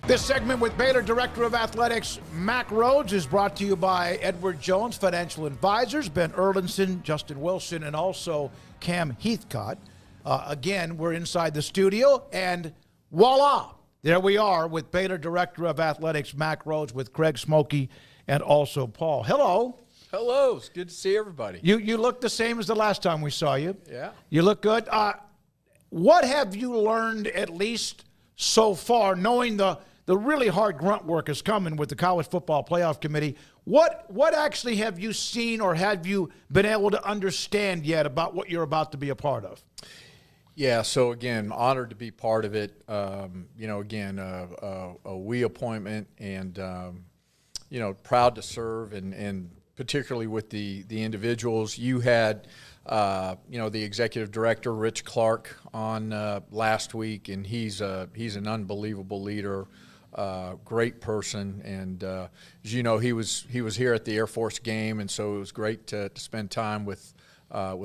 This segment with Baylor Director of Athletics, Mack Rhoades, is brought to you by Edward Jones Financial Advisors, Ben Erlinson, Justin Wilson, and also Cam Heathcott. Again, we're inside the studio, and voila, there we are with Baylor Director of Athletics, Mack Rhoades, with Craig Smokey and also Paul. Hello. Hello. It's good to see everybody. You look the same as the last time we saw you. Yeah. You look good. What have you learned, at least so far, knowing the really hard grunt work is coming with the College Football Playoff Committee? What actually have you seen or have you been able to understand yet about what you're about to be a part of? Yeah, so again, honored to be part of it. Again, a we appointment and, proud to serve and particularly with the individuals. You had, the executive director, Rich Clark, on last week, and he's an unbelievable leader. Great person, and as you know, he was here at the Air Force game, and so it was great to spend time with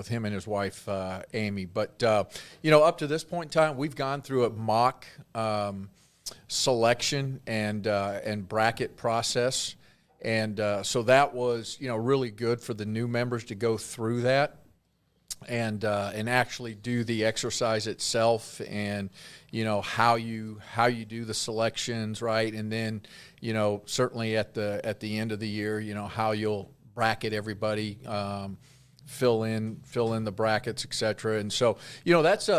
him and his wife Amy. But up to this point in time, we've gone through a mock selection and bracket process, and so that was really good for the new members to go through that and actually do the exercise itself, and how you do the selections, right? And then certainly at the end of the year, how you'll bracket everybody, fill in the brackets, etc. And so that's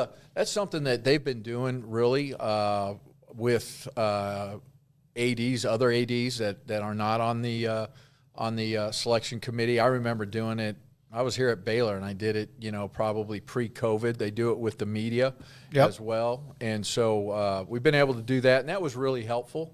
something that they've been doing really with ADs, other ADs that are not on the selection committee. I remember doing it. I was here at Baylor, and I did it, probably pre-COVID. They do it with the media as well. And so we've been able to do that, and that was really helpful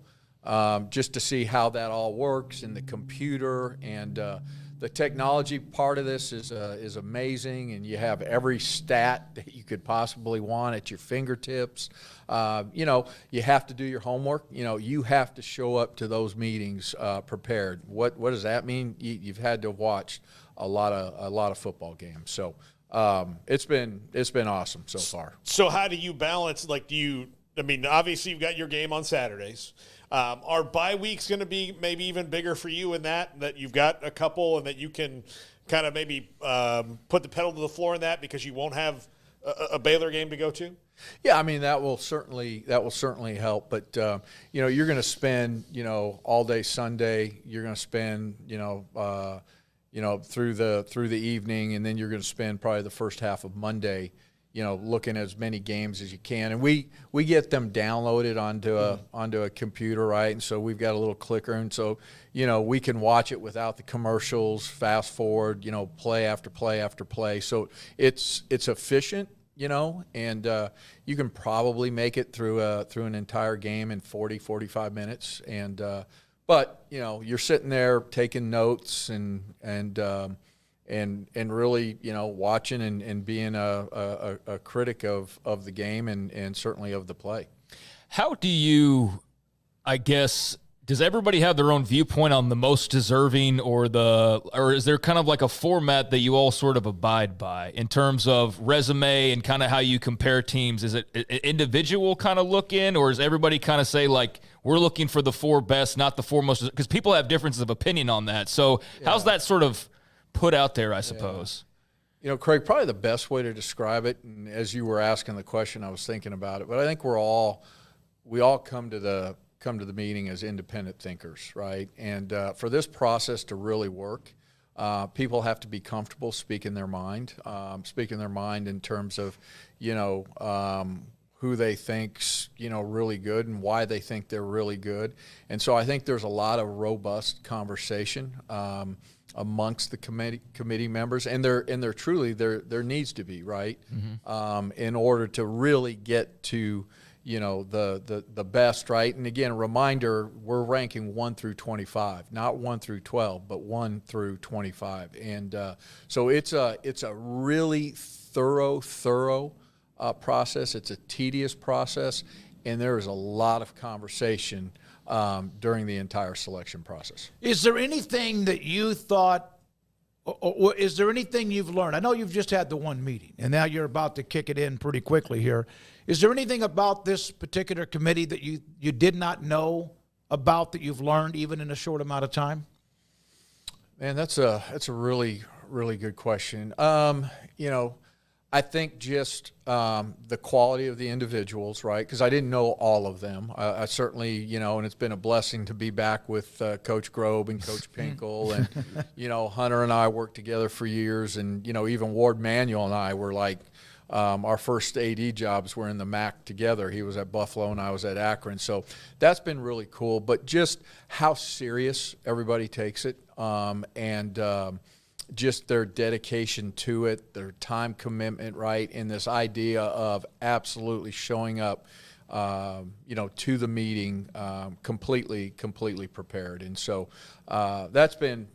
just to see how that all works, and the computer and the technology part of this is amazing, and you have every stat that you could possibly want at your fingertips. You have to do your homework. You have to show up to those meetings prepared. What does that mean? You've had to have watched a lot of football games. So it's been awesome so far. So how do you balance? Obviously you've got your game on Saturdays. Are bye weeks going to be maybe even bigger for you in that you've got a couple and that you can kind of maybe put the pedal to the floor in that because you won't have a Baylor game to go to? Yeah, that will certainly help. But you're going to spend all day Sunday. You're going to spend through the evening, and then you're going to spend probably the first half of Monday, looking at as many games as you can. And we get them downloaded onto a computer, right? And so we've got a little clicker, and so we can watch it without the commercials, fast forward, play after play after play. So it's efficient, and you can probably make it through an entire game in 45 minutes. And but you're sitting there taking notes and really, watching and being a critic of the game and certainly of the play. How do you, does everybody have their own viewpoint on the most deserving or is there kind of like a format that you all sort of abide by in terms of resume and kind of how you compare teams? Is it an individual kind of look in, or does everybody kind of say like, we're looking for the four best, not the four most, because people have differences of opinion on that. So how's that sort of put out there, I suppose? Craig, probably the best way to describe it, and as you were asking the question, I was thinking about it, but I think we all come to the meeting as independent thinkers, right? And for this process to really work, people have to be comfortable speaking their mind in terms of, who they think's, really good and why they think they're really good. And so I think there's a lot of robust conversation amongst the committee members, and there truly needs to be, right? Mm-hmm. In order to really get to the best, right? And again, a reminder, we're ranking 1 through 25, not 1 through 12, but 1 through 25. And so it's a really thorough process. It's a tedious process, and there is a lot of conversation during the entire selection process. Is there anything that you thought Or is there anything you've learned? I know you've just had the one meeting, and now you're about to kick it in pretty quickly here. Is there anything about this particular committee that you did not know about that you've learned even in a short amount of time? Man, that's a really, really good question. I think just the quality of the individuals, right? Because I didn't know all of them. I certainly, and it's been a blessing to be back with Coach Grobe and Coach Pinkel. And, Hunter and I worked together for years. And, even Ward Manuel and I were like, our first AD jobs were in the Mack together. He was at Buffalo and I was at Akron. So that's been really cool. But just how serious everybody takes it. Just their dedication to it, their time commitment, right, and this idea of absolutely showing up, to the meeting completely prepared. And so that's been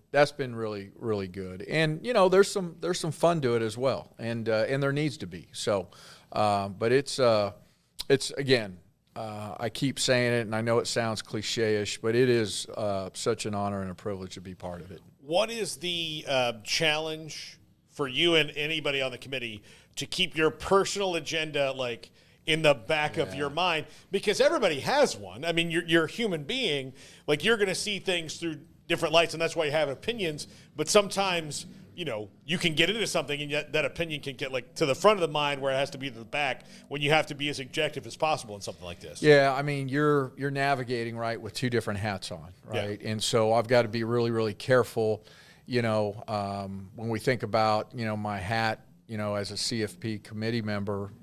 really, really good. And there's some fun to it as well, and there needs to be. So, but it's again. I keep saying it, and I know it sounds cliche-ish, but it is such an honor and a privilege to be part of it. What is the challenge for you and anybody on the committee to keep your personal agenda in the back of your mind? Because everybody has one. I mean, you're a human being. You're going to see things through different lights, and that's why you have opinions. But sometimes, you can get into something, and yet that opinion can get to the front of the mind where it has to be to the back when you have to be as objective as possible in something like this. Yeah, I mean, you're navigating, right, with two different hats on, right? Yeah. And so I've got to be really, really careful, when we think about, my hat, as a CFP committee member,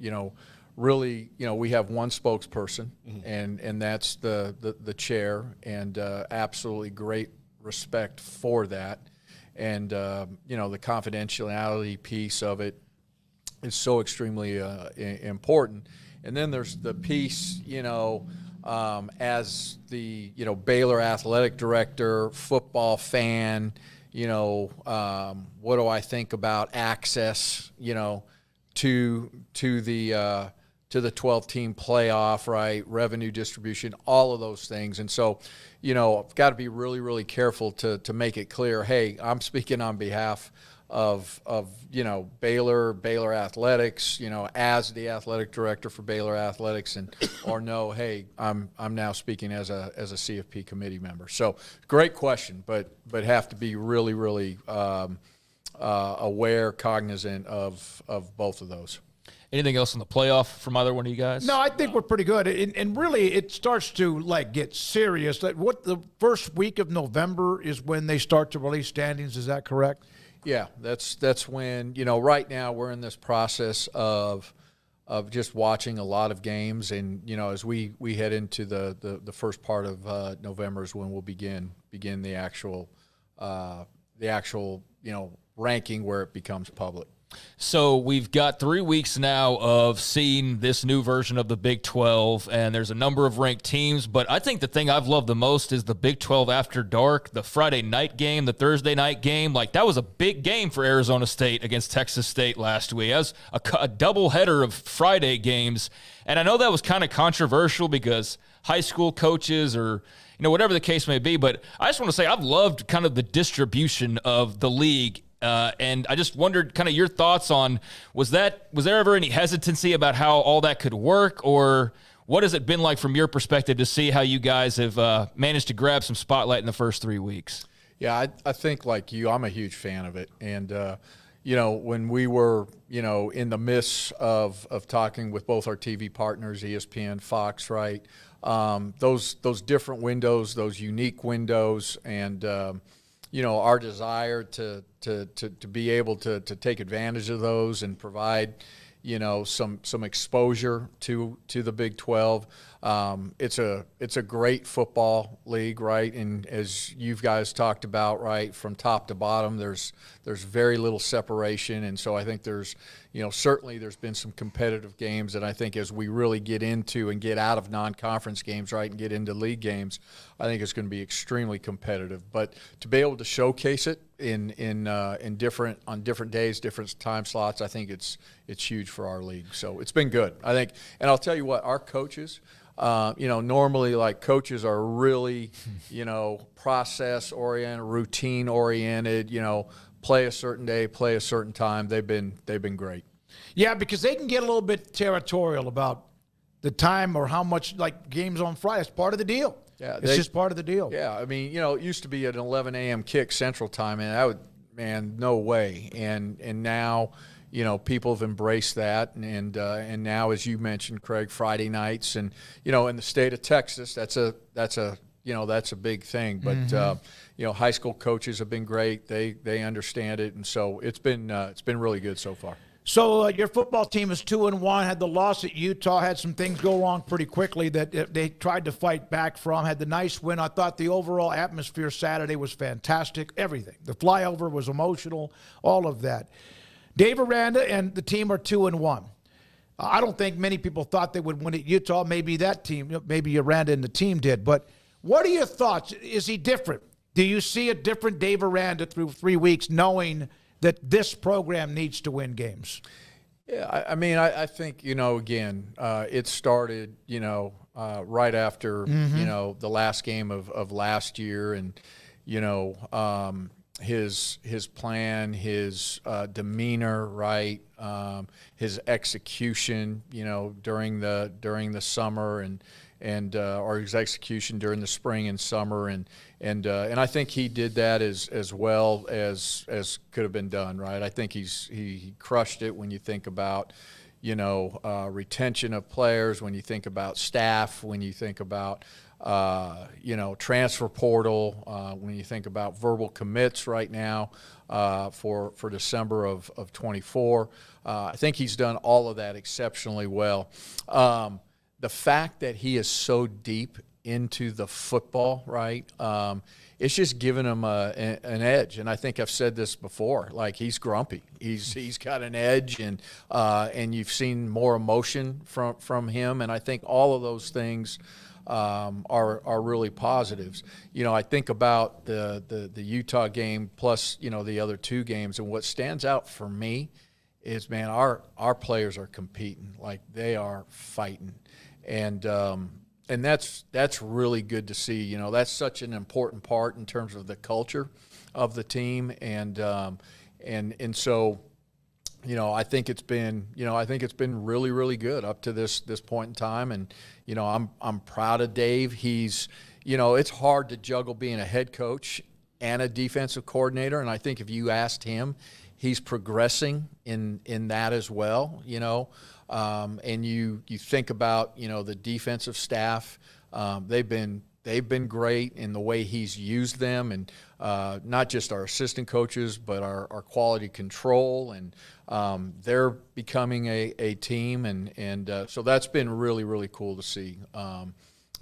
really, we have one spokesperson, and that's the chair, and absolutely great respect for that. And, the confidentiality piece of it is so extremely important. And then there's the piece, as the, Baylor athletic director, football fan, what do I think about access, to the 12-team playoff, right, revenue distribution, all of those things. And so, I've got to be really, really careful to make it clear, hey, I'm speaking on behalf of Baylor Athletics, as the athletic director for Baylor Athletics, or no, hey, I'm now speaking as a CFP committee member. So great question, but have to be really, really aware, cognizant of both of those. Anything else in the playoff from either one of you guys? No, I think we're pretty good. And really, it starts to get serious. What the first week of November is when they start to release standings. Is that correct? Yeah, that's when right now we're in this process of just watching a lot of games, and as we head into the first part of November is when we'll begin the actual ranking where it becomes public. So we've got 3 weeks now of seeing this new version of the Big 12, and there's a number of ranked teams, but I think the thing I've loved the most is the Big 12 After Dark, the Friday night game, the Thursday night game. That was a big game for Arizona State against Texas State last week. That was a doubleheader of Friday games, and I know that was kind of controversial because high school coaches or whatever the case may be, but I just want to say I've loved kind of the distribution of the league. And I just wondered kind of your thoughts on, was there ever any hesitancy about how all that could work, or what has it been like from your perspective to see how you guys have managed to grab some spotlight in the first 3 weeks? Yeah, I think like you, I'm a huge fan of it. And, when we were, in the midst of talking with both our TV partners, ESPN, Fox, right, those different windows, those unique windows, and, our desire to be able to take advantage of those and provide, some exposure to the Big 12. It's a great football league, right? And as you guys talked about, right, from top to bottom, there's very little separation, and so I think there's, certainly there's been some competitive games, and I think as we really get into and get out of non-conference games, right, and get into league games, I think it's going to be extremely competitive. But to be able to showcase it on different days, different time slots, I think it's huge for our league. So it's been good, I think. And I'll tell you what, our coaches, normally coaches are really, process oriented, routine oriented, play a certain day, play a certain time. They've been great. Yeah, because they can get a little bit territorial about the time or how much, like games on Friday. It's part of the deal. Yeah, it's just part of the deal. Yeah, I mean, it used to be an 11 a.m. kick Central Time, and no way. And now, people have embraced that, and now, as you mentioned, Craig, Friday nights, and in the state of Texas, that's a big thing. But high school coaches have been great. They understand it, and so it's been really good so far. So your football team is 2-1. Had the loss at Utah. Had some things go wrong pretty quickly that they tried to fight back from. Had the nice win. I thought the overall atmosphere Saturday was fantastic. Everything. The flyover was emotional. All of that. Dave Aranda and the team are 2-1. I don't think many people thought they would win at Utah. Maybe that team, maybe Aranda and the team did. But what are your thoughts? Is he different? Do you see a different Dave Aranda through 3 weeks, knowing that this program needs to win games? Yeah, I think, again, it started, right after, the last game of last year, and, his plan, his demeanor, right, his execution, during the summer and or his execution during the spring and summer, and I think he did that as well as could have been done, right? I think he crushed it when you think about retention of players, when you think about staff, when you think about transfer portal, when you think about verbal commits right now for December of 24. I think he's done all of that exceptionally well. The fact that he is so deep into the football, right, it's just given him an edge. And I think I've said this before, like, he's grumpy. He's got an edge, and you've seen more emotion from him. And I think all of those things are really positives. I think about the Utah game plus, the other two games, and what stands out for me is, man, our players are competing, like they are fighting. And that's really good to see. That's such an important part in terms of the culture of the team, and so, I think it's been really, really good up to this point in time, and I'm proud of Dave. He's, it's hard to juggle being a head coach and a defensive coordinator, and I think if you asked him, he's progressing in that as well. And you think about the defensive staff. They've been great in the way he's used them, and not just our assistant coaches, but our quality control, and they're becoming a team, and so that's been really, really cool to see.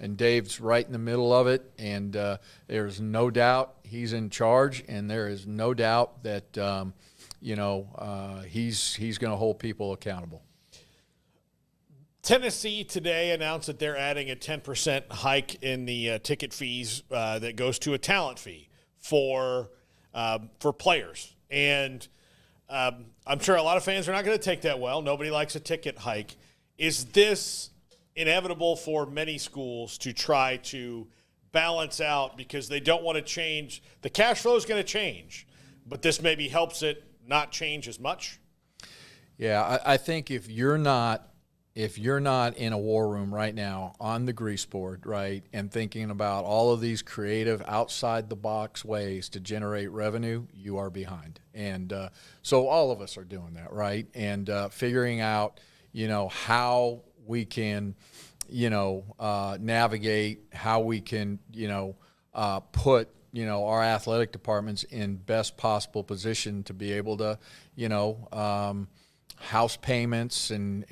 And Dave's right in the middle of it, and there's no doubt he's in charge, and there is no doubt that he's going to hold people accountable. Tennessee today announced that they're adding a 10% hike in the ticket fees that goes to a talent fee for players. And I'm sure a lot of fans are not going to take that well. Nobody likes a ticket hike. Is this inevitable for many schools to try to balance out, because they don't want to change? The cash flow is going to change, but this maybe helps it not change as much? Yeah, I think if you're not in a war room right now on the grease board, right, and thinking about all of these creative outside-the-box ways to generate revenue, you are behind. And so all of us are doing that, right, and figuring out, how we can, navigate, how we can, put, our athletic departments in best possible position to be able to, house payments and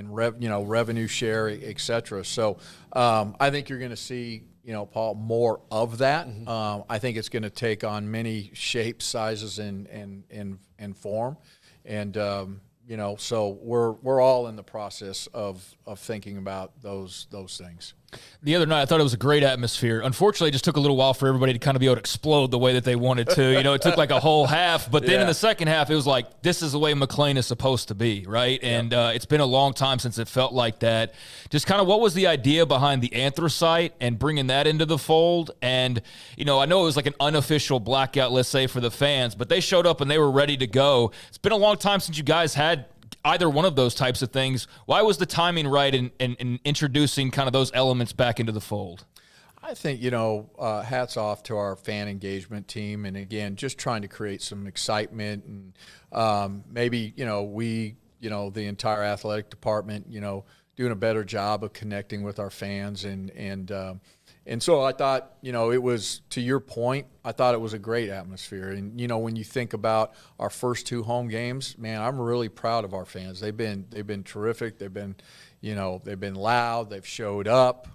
revenue share, et cetera. So I think you're going to see, Paul, more of that. Mm-hmm. I think it's going to take on many shapes, sizes, and form. And so we're all in the process of thinking about those things. The other night, I thought it was a great atmosphere. Unfortunately, it just took a little while for everybody to kind of be able to explode the way that they wanted to. It took like a whole half. But then in the second half, it was like, this is the way McLean is supposed to be, right? And it's been a long time since it felt like that. Just kind of what was the idea behind the anthracite and bringing that into the fold? And, I know it was like an unofficial blackout, let's say, for the fans, but they showed up and they were ready to go. It's been a long time since you guys had either one of those types of things. Why was the timing right in introducing kind of those elements back into the fold? I think, hats off to our fan engagement team. And again, just trying to create some excitement and maybe, the entire athletic department, doing a better job of connecting with our fans. And so I thought, it was, to your point, I thought it was a great atmosphere. And, when you think about our first 2 home games, man, I'm really proud of our fans. They've been terrific. They've been loud. They've showed up.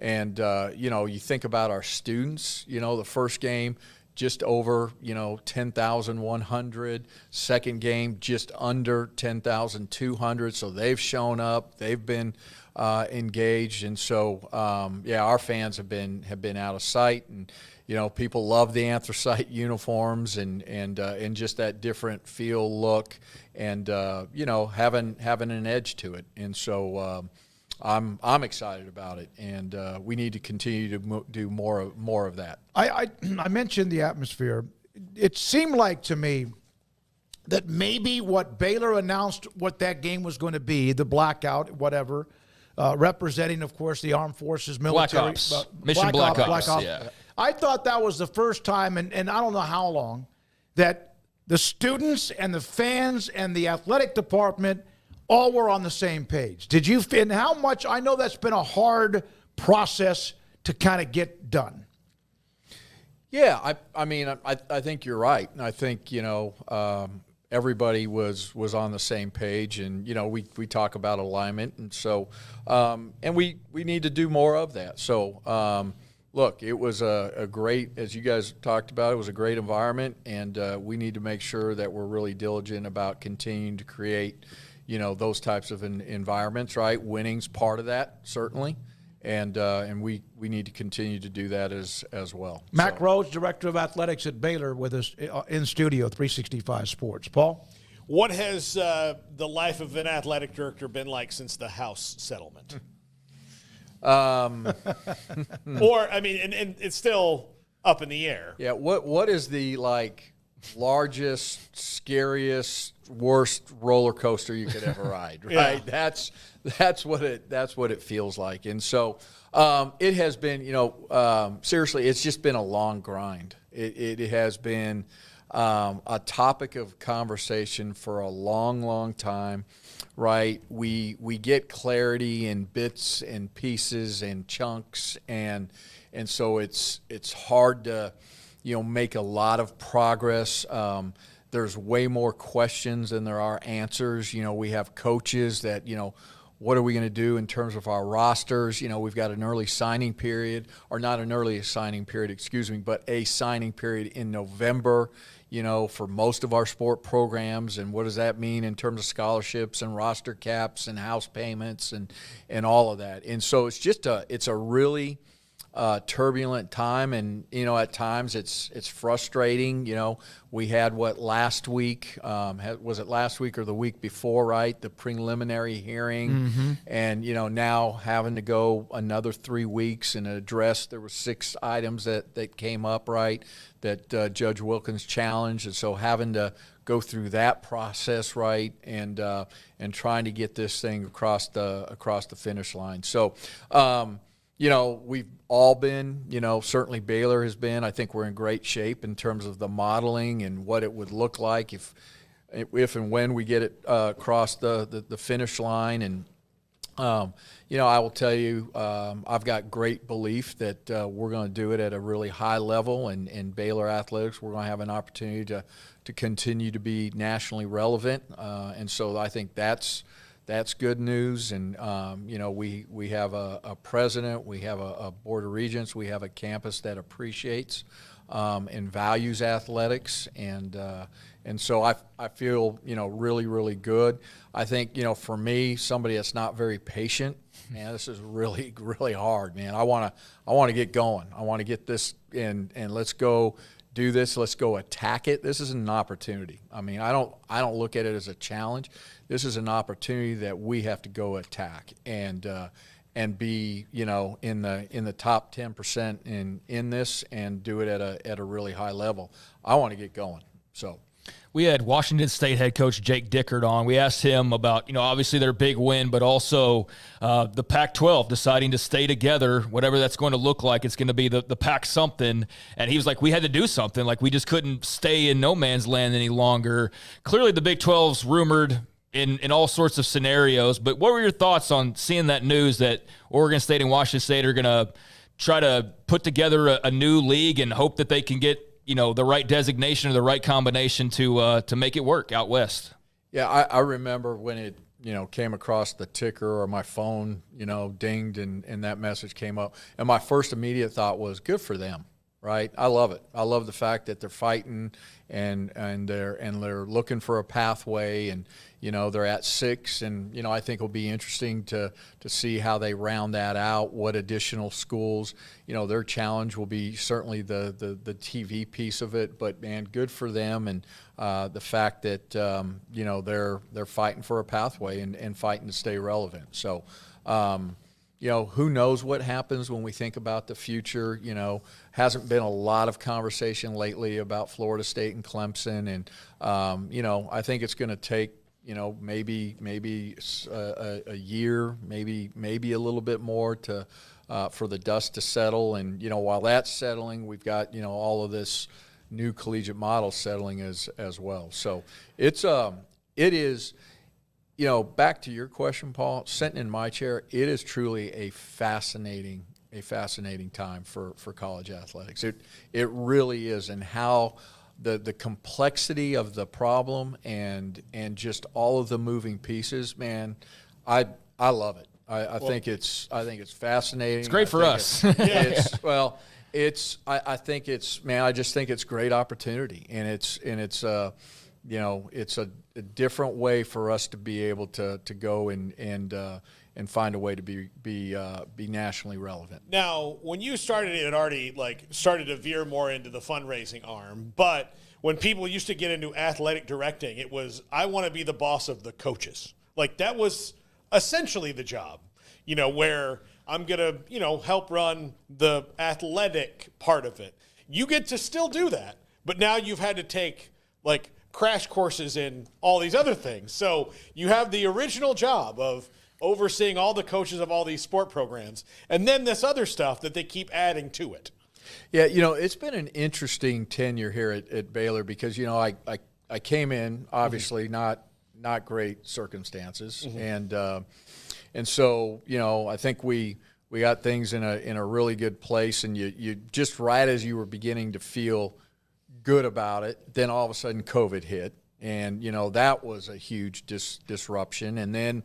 You think about our students, the first game, just over, 10,100. Second game, just under 10,200. So they've shown up. They've been engaged, and so our fans have been out of sight, and people love the anthracite uniforms and just that different feel, look, and having an edge to it, and so I'm excited about it, and we need to continue to do more of that. I mentioned the atmosphere. It seemed like to me that maybe what Baylor announced what that game was going to be, the blackout, whatever. Representing, of course, the armed forces, military. Black Ops. Mission Black Ops. Yeah. I thought that was the first time, and I don't know how long, that the students and the fans and the athletic department all were on the same page. Did you, and how much, I know that's been a hard process to kind of get done. Yeah, I think you're right. I think, everybody was on the same page, and we talk about alignment, and so and we need to do more of that. So look, it was a great, as you guys talked about, it was a great environment, and we need to make sure that we're really diligent about continuing to create those types of environments. Right, winning's part of that, certainly. And we need to continue to do that as well. Mack Rhoades, Director of Athletics at Baylor, with us in studio, 365 Sports. Paul? What has the life of an athletic director been like since the House settlement? And it's still up in the air. Yeah, what is the, largest, scariest, worst roller coaster you could ever ride, right? Yeah. That's what it feels like. And so it has been, seriously, it's just been a long grind. It has been a topic of conversation for a long, long time, right? We get clarity in bits and pieces and chunks, and so it's hard to make a lot of progress. There's way more questions than there are answers. We have coaches that, what are we going to do in terms of our rosters? We've got an early signing period, or not an early signing period, but a signing period in November, for most of our sport programs. And what does that mean in terms of scholarships and roster caps and house payments and all of that? And so it's a really turbulent time, and at times it's frustrating. We had last week, was it last week or the week before, right, the preliminary hearing, and now having to go another 3 weeks and address, there were 6 items that came up, right, that Judge Wilkins challenged, and so having to go through that process, right, and trying to get this thing across the finish line. So we've all been, certainly Baylor has been. I think we're in great shape in terms of the modeling and what it would look like if and when we get it across the finish line. And, I will tell you, I've got great belief that we're going to do it at a really high level, and in Baylor Athletics, we're going to have an opportunity to continue to be nationally relevant. And so I think that's good news. And, we have a president, we have a board of regents, we have a campus that appreciates and values athletics. And so I feel, really, really good. I think, for me, somebody that's not very patient, man, this is really, really hard, man. I want to get going. I want to get this and let's go do this. Let's go attack it. This is an opportunity. I mean, I don't look at it as a challenge. This is an opportunity that we have to go attack and be, in the top 10% in this and do it at a really high level. I want to get going. So. We had Washington State head coach Jake Dickert on. We asked him about, obviously their big win, but also the Pac-12 deciding to stay together, whatever that's going to look like. It's going to be the Pac something. And he was like, we had to do something. Like, we just couldn't stay in no man's land any longer. Clearly the Big 12's rumored in all sorts of scenarios. But what were your thoughts on seeing that news that Oregon State and Washington State are going to try to put together a new league and hope that they can get the right designation or the right combination to make it work out west? Yeah, I remember when it, came across the ticker or my phone, dinged and that message came up. And my first immediate thought was, good for them, right? I love it. I love the fact that they're fighting and they're looking for a pathway, and they're at 6, and I think it'll be interesting to see how they round that out. What additional schools, their challenge will be certainly the TV piece of it. But man, good for them, and the fact that they're fighting for a pathway and fighting to stay relevant. So. Who knows what happens when we think about the future. Hasn't been a lot of conversation lately about Florida State and Clemson. And, I think it's going to take, maybe a year, maybe a little bit more for the dust to settle. And, while that's settling, we've got, all of this new collegiate model settling as well. So it is. Back to your question, Paul, sitting in my chair, it is truly a fascinating time for college athletics. It really is, and how the complexity of the problem and just all of the moving pieces, man, I love it. I think it's fascinating. It's great for us. I think it's, man, I just think it's great opportunity, and it's a different way for us to be able to go and find a way to be nationally relevant. Now, when you started, it had already started to veer more into the fundraising arm. But when people used to get into athletic directing, it was, I want to be the boss of the coaches. That was essentially the job, where I'm going to, help run the athletic part of it. You get to still do that, but now you've had to take crash courses in all these other things. So you have the original job of overseeing all the coaches of all these sport programs, and then this other stuff that they keep adding to it. Yeah, it's been an interesting tenure here at Baylor because, I came in, obviously not great circumstances. Mm-hmm. And so, I think we got things in a really good place, and you just right as you were beginning to feel good about it, then all of a sudden COVID hit, and that was a huge disruption. And then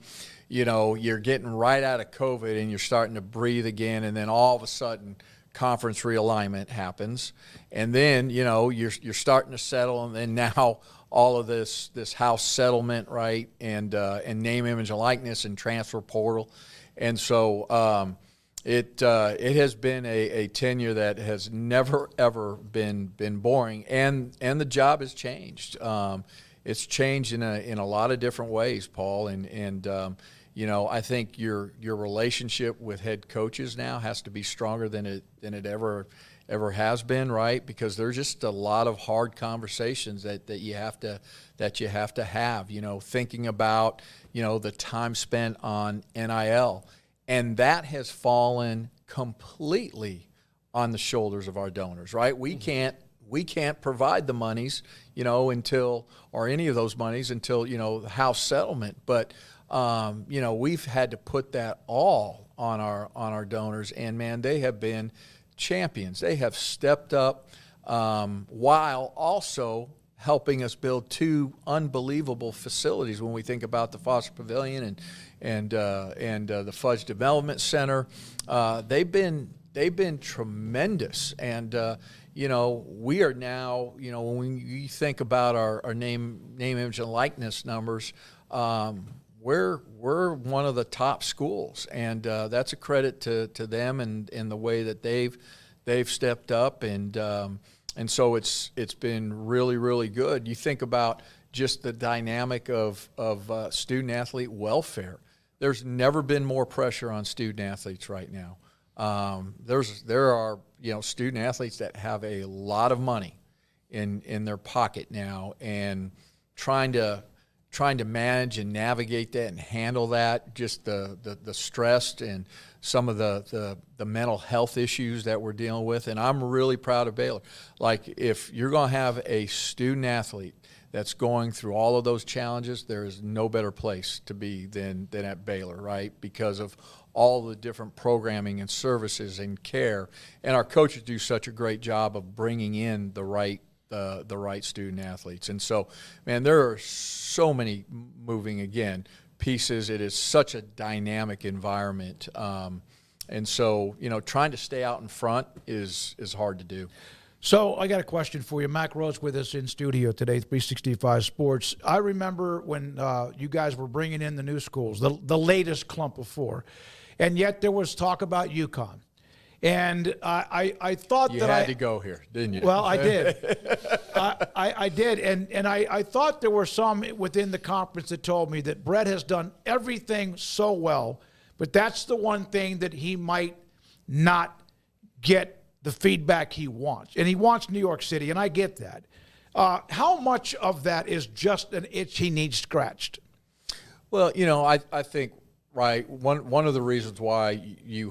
you're getting right out of COVID and you're starting to breathe again, and then all of a sudden conference realignment happens, and then you're starting to settle, and then now all of this house settlement, right, and name, image, and likeness, and transfer portal. And so It has been a tenure that has never ever been boring, and the job has changed. It's changed in a lot of different ways, Paul, and I think your relationship with head coaches now has to be stronger than it ever has been, right? Because there's just a lot of hard conversations that you have to have. Thinking about the time spent on NIL. And that has fallen completely on the shoulders of our donors, right? We can't provide the monies, until, or any of those monies until, the house settlement. But, we've had to put that all on our donors, and man, they have been champions. They have stepped up, while also helping us build 2 unbelievable facilities. When we think about the Foster Pavilion and the Fudge Development Center, they've been tremendous. And we are now, when you think about our name, image, and likeness numbers, we're one of the top schools, and that's a credit to them and the way that they've stepped up, and so it's been really, really good. You think about just the dynamic of student athlete welfare. There's never been more pressure on student athletes right now. There are student athletes that have a lot of money in their pocket now, and trying to manage and navigate that and handle that, just the stress and some of the mental health issues that we're dealing with. And I'm really proud of Baylor. Like, if you're going to have a student athlete that's going through all of those challenges, there is no better place to be than at Baylor, right? Because of all the different programming and services and care. And our coaches do such a great job of bringing in the right student athletes. And so, man, there are so many moving pieces. It is such a dynamic environment. And so, trying to stay out in front is hard to do. So I got a question for you. Mack Rhoades with us in studio today, 365 Sports. I remember when you guys were bringing in the new schools, the latest clump of four, and yet there was talk about Yukon. And I thought you that had to go here, didn't you? Well, I did. I did. And I thought there were some within the conference that told me that Brett has done everything so well, but that's the one thing that he might not get the feedback he wants. And he wants New York City, and I get that. How much of that is just an itch he needs scratched? Well, I think, right, one of the reasons why we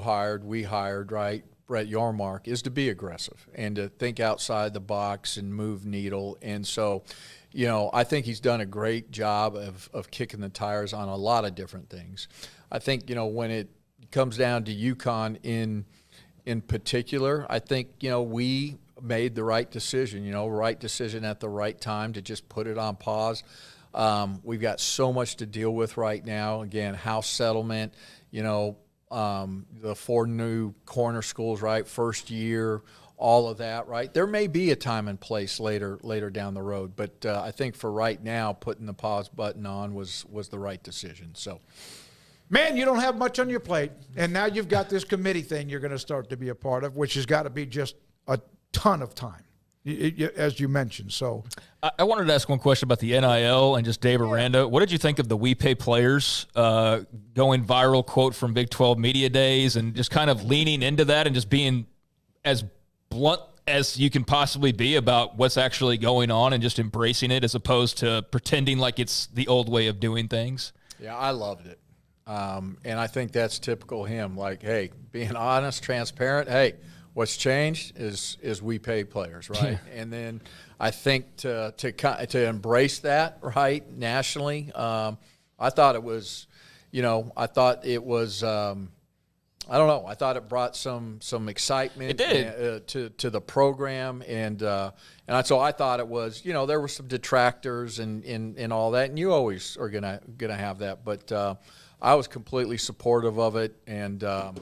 hired, right, Brett Yormark, is to be aggressive and to think outside the box and move needle. And so, I think he's done a great job of kicking the tires on a lot of different things. I think, when it comes down to Yukon in particular, I think, we made the right decision, right decision at the right time to just put it on pause. We've got so much to deal with right now. Again, house settlement, the 4 new corner schools, right, first year, all of that, right? There may be a time and place later down the road, but I think for right now, putting the pause button on was the right decision. So, man, you don't have much on your plate, and now you've got this committee thing you're going to start to be a part of, which has got to be just a ton of time, as you mentioned. So I wanted to ask one question about the NIL and just Dave Aranda. What did you think of the We Pay Players going viral quote from Big 12 Media Days, and just kind of leaning into that and just being as blunt as you can possibly be about what's actually going on and just embracing it as opposed to pretending like it's the old way of doing things? Yeah, I loved it. And I think that's typical him. Like, hey, being honest, transparent. Hey, what's changed is we pay players, right? And then I think to embrace that, right, nationally, I thought it was, I don't know. I thought it brought some excitement. It did. To the program, and so I thought it was, there were some detractors and all that, and you always are gonna have that, but. I was completely supportive of it, and I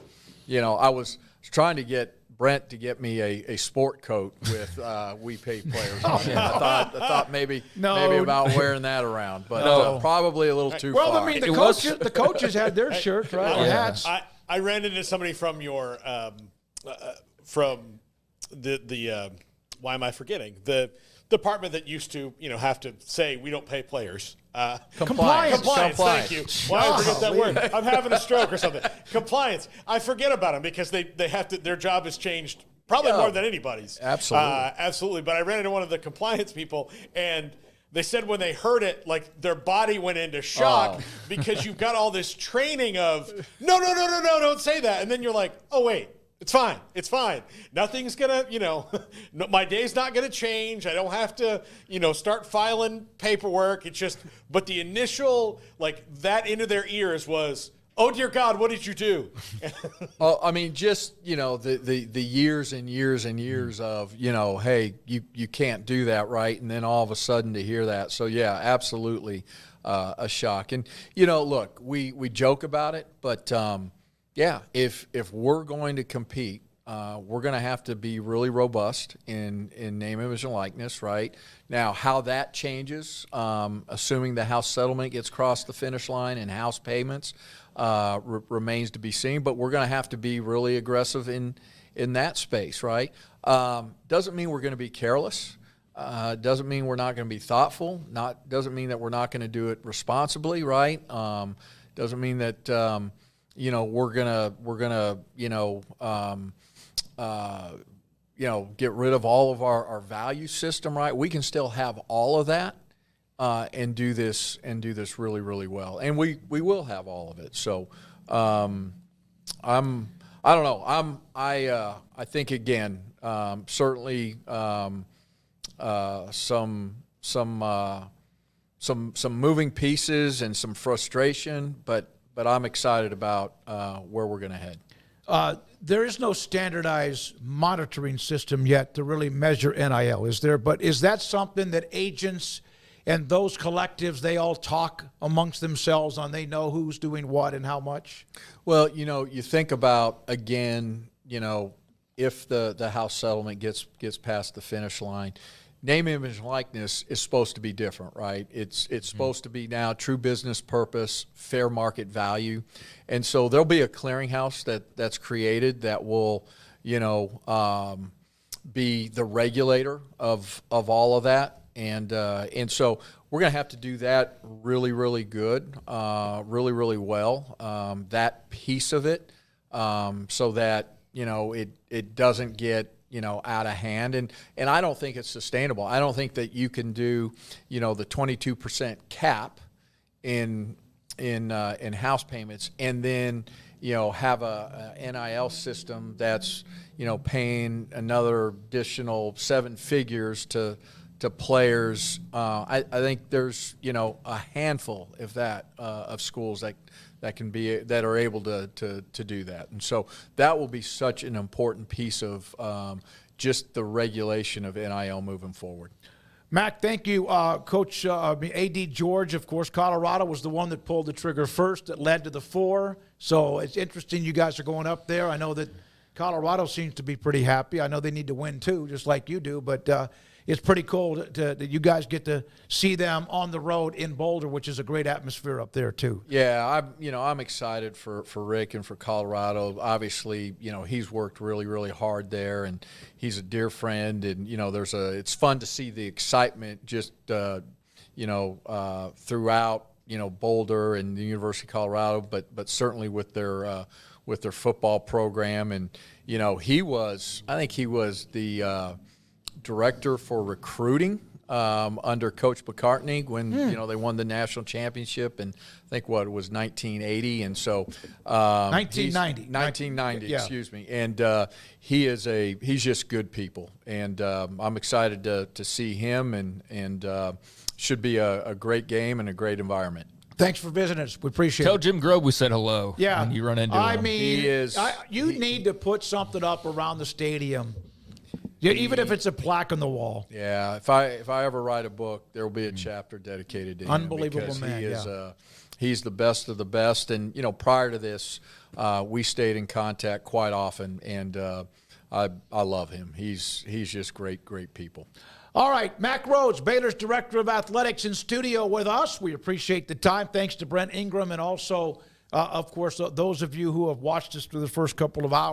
was trying to get Brent to get me a sport coat with We Pay Players on it. I thought maybe about wearing that around, but probably a little too far. Well, I mean, the coaches had their shirts, right? Or hats. I ran into somebody from your from the why am I forgetting the department that used to have to say we don't pay players. Compliance. Thank you. Why I forget that word? I'm having a stroke or something. Compliance. I forget about them because they have to. Their job has changed probably more than anybody's. Absolutely. But I ran into one of the compliance people, and they said when they heard it, like their body went into shock because you've got all this training of no, don't say that, and then you're like, oh wait. It's fine. It's fine. Nothing's going to, my day's not going to change. I don't have to, start filing paperwork. It's just, but the initial, that into their ears was, oh, dear God, what did you do? Well, I mean, just, the years and years and years of, hey, you can't do that, right? And then all of a sudden to hear that. So, yeah, absolutely a shock. And, look, we joke about it, but – yeah, if we're going to compete we're going to have to be really robust in name, image, and likeness, right? Now, how that changes, assuming the house settlement gets across the finish line and house payments, remains to be seen. But we're going to have to be really aggressive in that space, right? Doesn't mean we're going to be careless. Doesn't mean we're not going to be thoughtful. Doesn't mean that we're not going to do it responsibly, right? Doesn't mean that we're gonna get rid of all of our value system, right? We can still have all of that and do this really, really well, and we will have all of it. So I don't know. I think again, certainly some moving pieces and some frustration, but I'm excited about where we're going to head. There is no standardized monitoring system yet to really measure NIL, is there? But is that something that agents and those collectives, they all talk amongst themselves on, they know who's doing what and how much? Well, you think about, again, if the house settlement gets past the finish line, name, image, and likeness is supposed to be different, right? It's supposed to be now true business purpose, fair market value. And so there'll be a clearinghouse that's created that will, be the regulator of all of that. And so we're going to have to do that really, really good, really, really well, that piece of it, so that, it doesn't get, out of hand. And I don't think it's sustainable. I don't think that you can do, the 22% cap in house payments and then, have a NIL system that's, paying another additional 7 figures to players. I think there's, a handful, if that, of schools that are able to do that. And so that will be such an important piece of just the regulation of NIL moving forward. Mack, thank you. Coach A.D. George, of course, Colorado was the one that pulled the trigger first that led to the 4. So it's interesting you guys are going up there. I know that Colorado seems to be pretty happy. I know they need to win too, just like you do, but it's pretty cool that you guys get to see them on the road in Boulder, which is a great atmosphere up there too. Yeah, I'm excited for Rick and for Colorado. Obviously, he's worked really, really hard there, and he's a dear friend. And it's fun to see the excitement just throughout Boulder and the University of Colorado, but certainly with their football program. And I think he was the director for recruiting under Coach McCartney when they won the national championship, and I think it was 1980, and so 1990, yeah. Excuse me. And he's just good people, and I'm excited to see him, and should be a great game and a great environment. Thanks for visiting us. We appreciate Tell it. Jim Grobe we said hello. Yeah, when you run into I him. mean, you need to put something up around the stadium. Yeah, even if it's a plaque on the wall. Yeah, if I ever write a book, there will be a chapter dedicated to him. Unbelievable man. He is, he's the best of the best. And prior to this, we stayed in contact quite often, and I love him. He's just great people. All right, Mack Rhoades, Baylor's Director of Athletics, in studio with us. We appreciate the time. Thanks to Brent Ingram, and also, of course, those of you who have watched us through the first couple of hours.